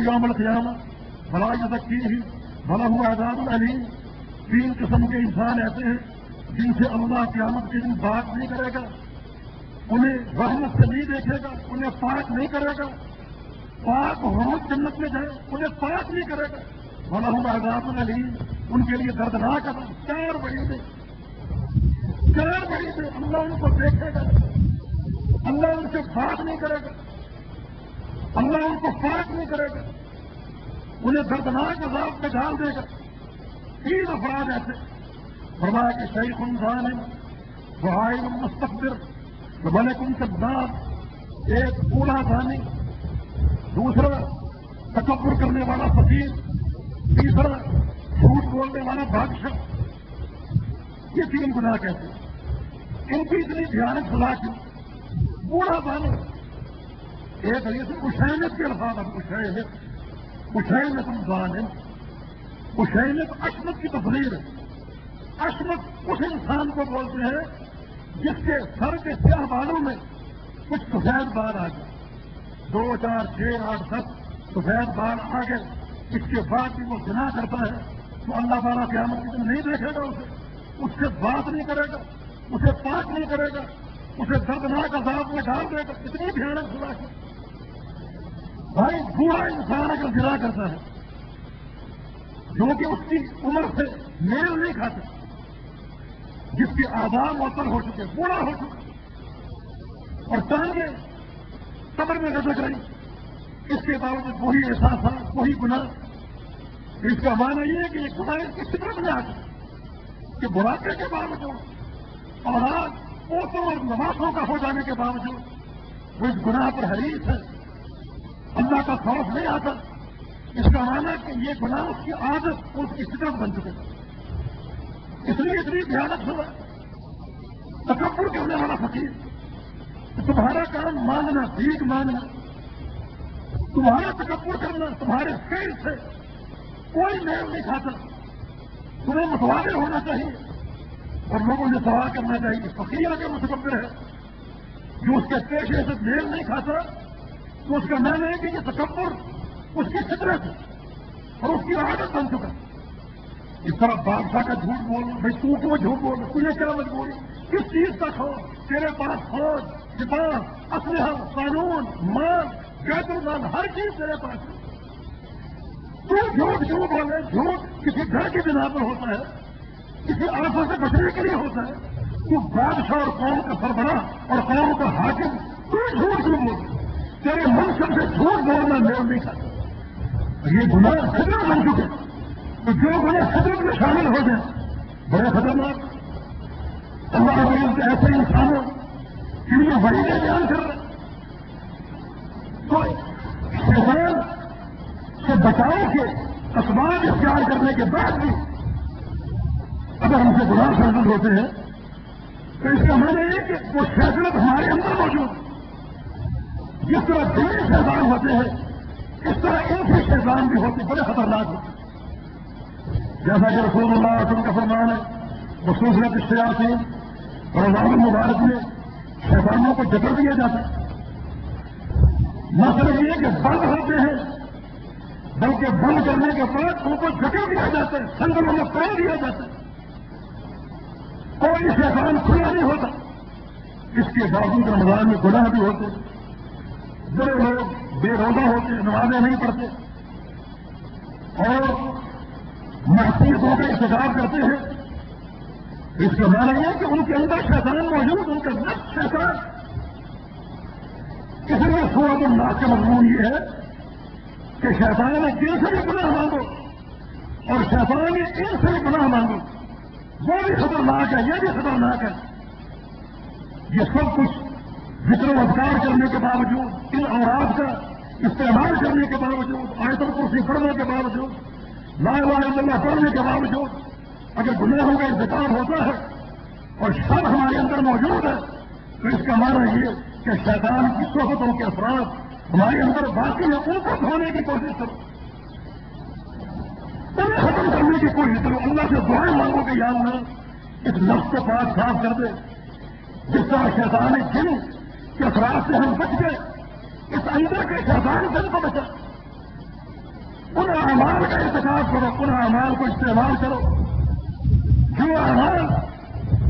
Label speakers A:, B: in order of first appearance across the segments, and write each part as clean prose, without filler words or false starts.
A: یوم القیامہ ولا یزکیہم ولہم عذاب علیم. 3 قسم کے انسان ایسے ہیں جن سے اللہ قیامت کے دن بات نہیں کرے گا, انہیں رحمت سے نہیں دیکھے گا, انہیں پاک نہیں کرے گا. پاک حروف جنت میں جائے انہیں پاک نہیں کرے گا. ولہم عذاب علیم, ان کے لیے دردناک عذاب. 4 وعیدیں, 4 وعیدیں. اللہ ان کو دیکھے گا, اللہ ان سے بات نہیں کرے گا, اللہ ان کو پاک نہیں کرے گا, انہیں دردناک عذاب میں ڈال دے گا. 3 افراد ایسے فرمایا کہ شیخ ظالم وعائل مستكبر وملک کذاب. ایک بوڑھا ظالم, دوسرا تکبر کرنے والا فقیر, تیسرا جھوٹ بولنے والا بادشاہ. یہ 3 گناہ کہتے ہیں. ان کی اتنی بھیانک سزا کیوں؟ بوڑھا ظالم, ایک حدیث میں اشیمت کے الفاظ ہے. اشیمت ظالم, اشیمت عصمت کی تفسیر ہے. عصمت اس انسان کو بولتے ہیں جس کے سر کے سیاہ بالوں میں کچھ سفید بال آ گئے. 2 4 6 8 10 سفید بال آ گئے. اس کے بعد بھی وہ گناہ کرتا ہے تو اللہ تعالیٰ قیامت کے دن نہیں دیکھے گا اسے, اس سے بات نہیں کرے گا, اسے پاک نہیں کرے گا, اسے دردناک عذاب میں ڈال دے گا. اتنی بھیانک سزا ہے. بھائی بوڑھا انسان اگر زنا کرتا ہے جو کہ اس کی عمر سے میل نہیں کھاتا, جس کے آزاد معطل ہو چکے, بوڑھا ہو چکا اور ٹانگیں قبر میں لٹک رہی, اس کے باوجود وہی احساسات, وہی گناہ. اس کا معنی یہ ہے کہ یہ گناہ اس کی فطرت میں آ گئی کہ بڑھاپے کے باوجود اور آج پوتوں اور نواسوں کا ہو جانے کے باوجود وہ اس گناہ پر حریص ہے, اللہ کا خوف نہیں آتا. اس کا معنی کہ یہ گناہ اس کی عادت, اس کی فطرت بن چکے. اس لیے اتنی بھیانک سزا. تکبر کرنے والا فقیر, تمہارا کام مانگنا, بھیک مانگنا, تمہارا تکبر کرنا, تمہارے فعل سے کوئی میل نہیں کھاتا. تمہیں متوازن ہونا چاہیے اور لوگوں سے سوال کرنا چاہیے. فقیر اگر متکبر ہے جو اس کے پیشے سے میل نہیں کھاتا تو اس کا معنی ہے کہ یہ تکبر اس کی فطرت ہے اور اس کی عادت بن چکا. اس طرح بادشاہ کا جھوٹ بولنا, بھائی تو کیوں جھوٹ بول رہا, تجھے کیا مجبوری, کس چیز کا کھو, تیرے پاس فوج, سپاہ, اسلحہ, قانون, مال, بیت المال, ہر چیز تیرے پاس ہے. تو جھوٹ کیوں بولے؟ جھوٹ کسی گھر کی بنا پر ہوتا ہے, کسی آنکھوں سے بچنے کے لیے ہوتا ہے. تو بادشاہ اور قوم کا سربراہ اور قوم کا حاکم, تو جھوٹ کیوں بولے؟ تیرے منصب سے جھوٹ بولنا میل نہیں کھاتا. یہ گناہ خطرہ بن چکے. تو جو گناہ خطرت میں شامل ہو جائیں بڑے خطرناک. اللہ کے ایسے انسانوں جن میں وعیدیں بیان کر رہے تو شیطان سے بچاؤ کے اسباب اختیار کرنے کے بعد بھی اگر ہم سے گناہ شامل ہوتے ہیں تو اس کا معنی یہ کہ وہ شیطنت ہمارے اندر موجود ہے. جس طرح دینی شیطان ہوتے ہیں اس طرح ایسے شیطان بھی ہوتے, بڑے خطرناک ہوتے. جیسا کہ رسول اللہ علیہ وسلم کا فرمان ہے خصوصیت الشیاطین اور رمضان المبارک میں شیطانوں کو جکڑ دیا جاتا ہے. نہ صرف یہ کہ بند ہوتے ہیں بلکہ بند کرنے کے بعد ان کو جکڑ دیا جاتا ہے, سنگلوں میں توڑ دیا جاتا ہے. کوئی شیطان کھلا نہیں ہوتا. اس کے باوجود رمضان میں گناہ بھی ہوتے, بڑے لوگ بے روزہ ہوتے, نمازیں نہیں پڑھتے اور معصیتوں کا ارتکاب کرتے ہیں. اس کا معنی یہ کہ ان کے اندر شیطان موجود, ان کا نفس شیطان. اس لیے سورۃ الناس کا مضمون یہ ہے کہ شیطان نے دل سے بھی گناہ مانگو اور شیطان نے ان سے بھی گناہ مانگو, وہ بھی خطرناک ہے, یہ بھی خطرناک ہے. یہ سب کچھ ذکر و اذکار کرنے کے باوجود, ان اوراد کا استعمال کرنے کے باوجود, آیت الکرسی پڑھنے کے باوجود, لا الہ الا اللہ پڑھنے کے باوجود, اگر گناہوں کا ارتکاب ہوتا ہے اور شر ہمارے اندر موجود ہے تو اس کا معنی یہ کہ شیطان کی صحبتوں کے اثرات ہمارے اندر باقی ہیں, ان کو دھونے کی کوشش کرو, انہیں ختم کرنے کی کوشش کرو. اللہ سے دعائیں مانگو کہ یا اللہ اس نفس کو پاک صاف کر دے. جس طرح شیطان جن کے اثرات سے ہم بچ گئے, اس اندر کے شیطان سے ہم کو بچا. کرو، ان اعمال کو استعمال کرو جو اعمال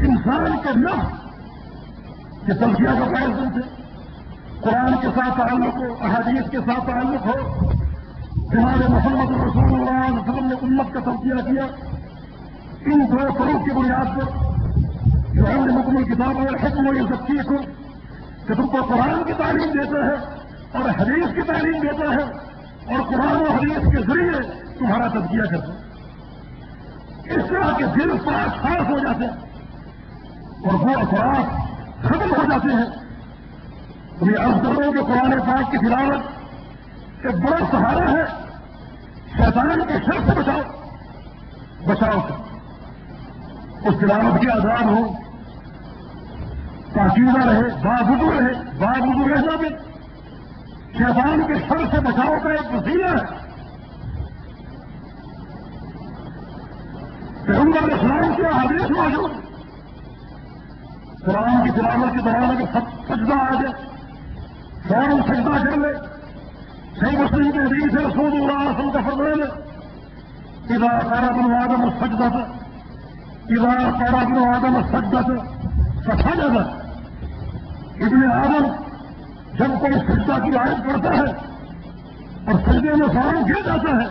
A: انسان کے نفس کے تلفیہ کا باعث بنتے، قرآن کے ساتھ تعلق ہو، احادیث کے ساتھ تعلق ہو، جناب محمد رسول اللہ صلی اللہ علیہ وسلم نے امت کا تلفیہ کیا، ان دو فروغ کی بنیاد پر جو علمکم الکتاب والحکمہ یزکیکم کہ تم کو قرآن کی تعلیم دیتا ہے اور حدیث کی تعلیم دیتا ہے اور قرآن و حدیث کے ذریعے تمہارا تزکیہ کرتا ہے، اس طرح کے دل پاک صاف ہو جاتے ہیں اور وہ اثرات ختم ہو جاتے ہیں۔ تو یہ عرض کر رہا ہوں کہ قرآن پاک کی تلاوت ایک بڑا سہارا ہے، شیطان کے شر سے بچاؤ سے اس تلاوت کی آزاد ہو، پاکیزہ رہے، باوضو رہے، باوضو رہنا بھی شیطان کے شر سے بچاؤ کا ایک وسیلہ ہے۔ پیغمبر علیہ السلام کے حدیث موجود، قرآن کی تلاوت کے دوران اگر سجدہ آ جائے فوراً سجدہ کر لے۔ صحیح مسلم کے حدیث ہے، رسول اللہ صلی اللہ علیہ وسلم کا فرمان ہے، اذا قرب ابن آدم السجدۃ، اذا قرب ابن آدم السجدۃ فسجد، ابن آدم جب کوئی سجدہ کی آیت کرتا ہے اور سجدے میں فوراً گر جاتا ہے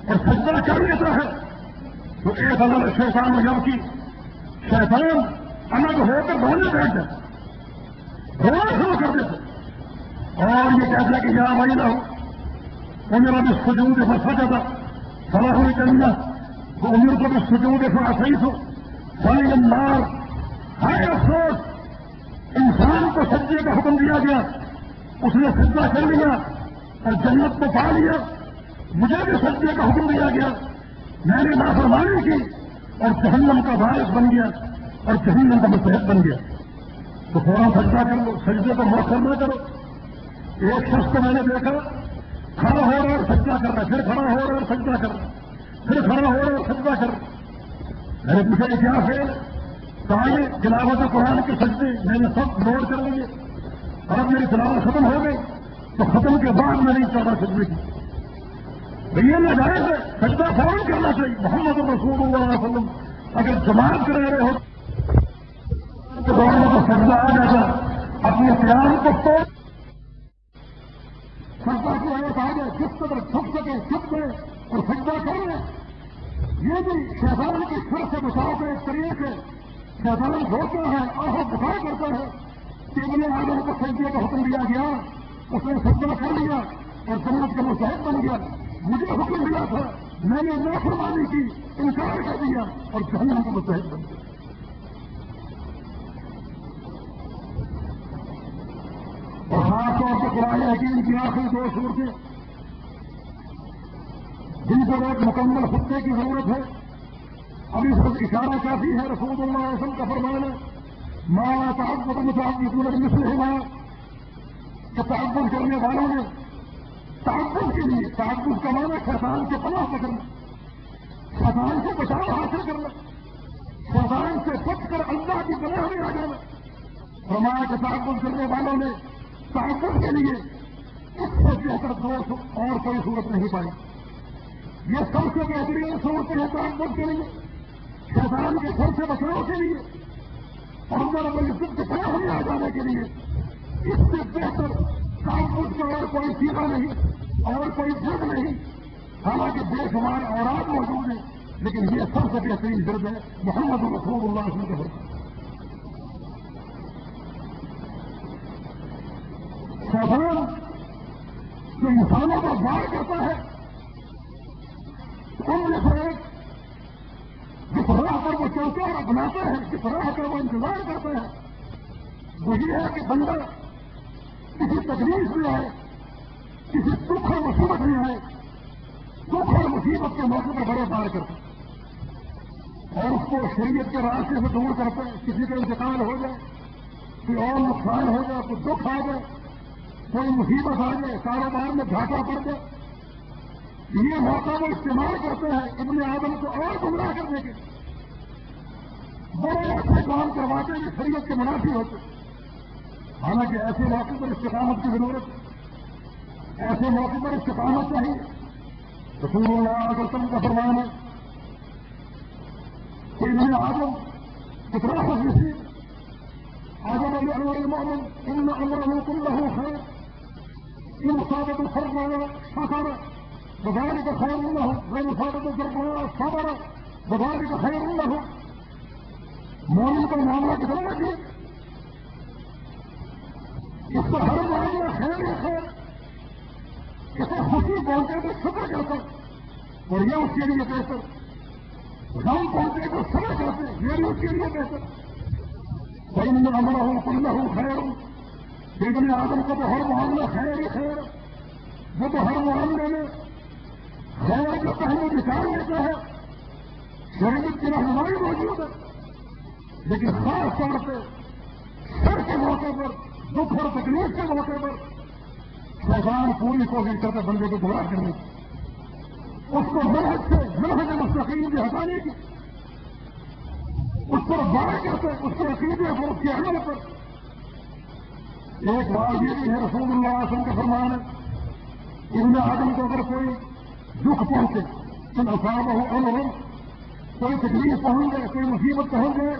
A: اور سجدہ کر لیتا ہے تو ایک اگر شیطان جب کی شیطان الگ ہو کر رونے بیٹھ جاتا، رونا شروع کر دیتے اور یہ کہتا ہے کہ یا بھائی نہ ہو میرا بھی سجود فسجد فلاح الجنۃ وامرت بالسجود فعصیت فلی النار۔ ہائے افسوس، انسان کو سجدے کا حکم دیا گیا، اس نے سجدہ کر لیا اور جنت کو پا لیا، مجھے بھی سجدے کا حکم دیا گیا، میں نے نافرمانی کی اور جہنم کا باعث بن گیا اور جہنم کا مستحق بن گیا۔ تو فوراً سجدہ کر لو، سجدے کو مؤخر نہ کرو۔ ایک شخص کو میں نے دیکھا کھڑا ہو رہا اور سجدہ کر رہا ہے، پھر کھڑا ہو رہا اور سجدہ کر رہا ہے، پھر کھڑا ہو رہا اور سجدہ کر رہا ہے۔ میں نے پوچھا کہ کیا فیل؟ کہا یہ تلاوت قرآن کے سجدے میں نے سب نوٹ کر لیے اور اب میری تلاوت ختم ہو گئی تو ختم کے بعد میں نے 14 سجدے کی۔ یہ ناجائز ہے، سجدہ فوراً کرنا چاہیے۔ محمد رسول اللہ صلی اللہ علیہ وسلم اگر جماعت کرا رہے ہو تو دونوں کو سجدہ آ جاتا، اپنے قیام کو توڑ سجدہ کی حالت آ جائے، جس قدر چھپ سکے چھپ گئے اور سجدہ کر لیں۔ یہ بھی شیطان کی شر سے بچاؤ کا ایک طریقہ ہے۔ شیطان ہوتا ہے آہ بتا کرتا ہے کہ ابن آدم کو سجدے کا حکم دیا گیا، اس نے سجدہ کر لیا اور جنت کا مستحق بن گیا، مجھے حکم دیا تھا، میں نے نافرمانی کی، انکار کر دیا اور جہنم کا مستحق بن گیا۔ اور خاص طور پر قرآن حکیم کی آخری 2 صورتیں جن کو ایک مکمل خطے کی ضرورت ہے، ابھی صرف اشارہ کافی ہے۔ رسول اللہ علیہ وسلم کا فرمان ہے ما تعبد متعبدون بمثلہما کہ تعبد کرنے والوں نے تعبد کے لیے، تعبد کا معنی شیطان سے پناہ پکڑنا، شیطان سے بچاؤ حاصل کرنا، شیطان سے بچ کر اللہ کی پناہ میں آ جانا۔ فرمایا کہ تعبد کرنے والوں نے تعبد کے لیے اس سے بہتر اور کوئی صورت نہیں پائی۔ یہ سب سے بہترین صورتیں ہیں تعبد کے لیے، شیطان کے سر سے بچاؤ کے لیے اور اللہ رب العزت کے پناہ میں آ جانے کے لیے۔ اس سے بہتر تعبد کا اور کوئی سیکھا نہیں اور کوئی جرم نہیں، حالانکہ بے شمار اوراد موجود ہیں، لیکن یہ سب سے بہترین جرم ہے محمد رسول اللہ صلی اللہ علیہ وسلم۔ شیطان جو انسانوں کا وار کرتا ہے ان میں سے ایک جس راہ پر وہ چلتا ہے بناتا ہے، جس راہ پر وہ انتظار کرتا ہے وہ یہ ہے کہ بندہ کسی تکلیف میں آئے، کسی دکھ اور مصیبت میں آئے، دکھ اور مصیبت کے موقع پر بڑے پار کرتا ہے اور اس کو شریعت کے راستے سے دور کرتا ہے۔ کسی کا انتقال ہو جائے، کوئی اور نقصان ہو جائے، کوئی دکھ آ جائے، کوئی مصیبت آ جائے، کاروبار میں گھاٹا پڑ جائے، یہ موقع وہ استعمال کرتے ہیں ابن آدم کو اور گمراہ کرنے کے، بڑے ایسے کام کرواتے ہیں شریعت کے منافی ہوتے۔ حالانکہ ایسے موقع پر استقامت کی ضرورت ہے، ایسے موقع پر استقامت چاہیے رسول اللہ صلی اللہ علیہ وسلم کا فرمان ہے کہ ابن آدم کتنا خوشی آدم علی المؤمن ان امره كله خير ان اصابت الخير شكر وذلك خير له وان اصابت الضر صبر وذلك خير له. مومن کا معاملہ کتنا لگے اس پر ہر معاملہ خیر ہی خیر. اسے خوشی پہنچے تو شکر کرتا اور یہ اس کے لیے بہتر. غم پہنچے تو صبر کرتے یہ بھی اس کے لیے بہتر. وَإِنَّ أَمْرَهُ كُلَّهُ خَيْرٌ. ابن آدم کا تو ہر معاملہ خیر ہی خیر. وہ تو ہر معاملے میں خیر کا پہلو نکال لیتا ہے. شریعت کی رہنمائی موجود ہے لیکن خاص طور پہ سر کے موقع پر دکھ اور تکلیف کے موقع پر شیطان پوری کوشش کرتا بندے کو گمراہ کرنے کی, اس کو منہج مستقیم سے ہٹانے کی, اس پر بار کرتے اس کے عقیدے پر اس کے عمل پر. ایک بات یہ بھی ہے رسول اللہ صلی اللہ علیہ وسلم کا فرمان ہے ابن آدم کو اگر کوئی دکھ پہنچے ان اصابہ امر کوئی تکلیف پہنچ جائے کوئی مصیبت پہنچ جائے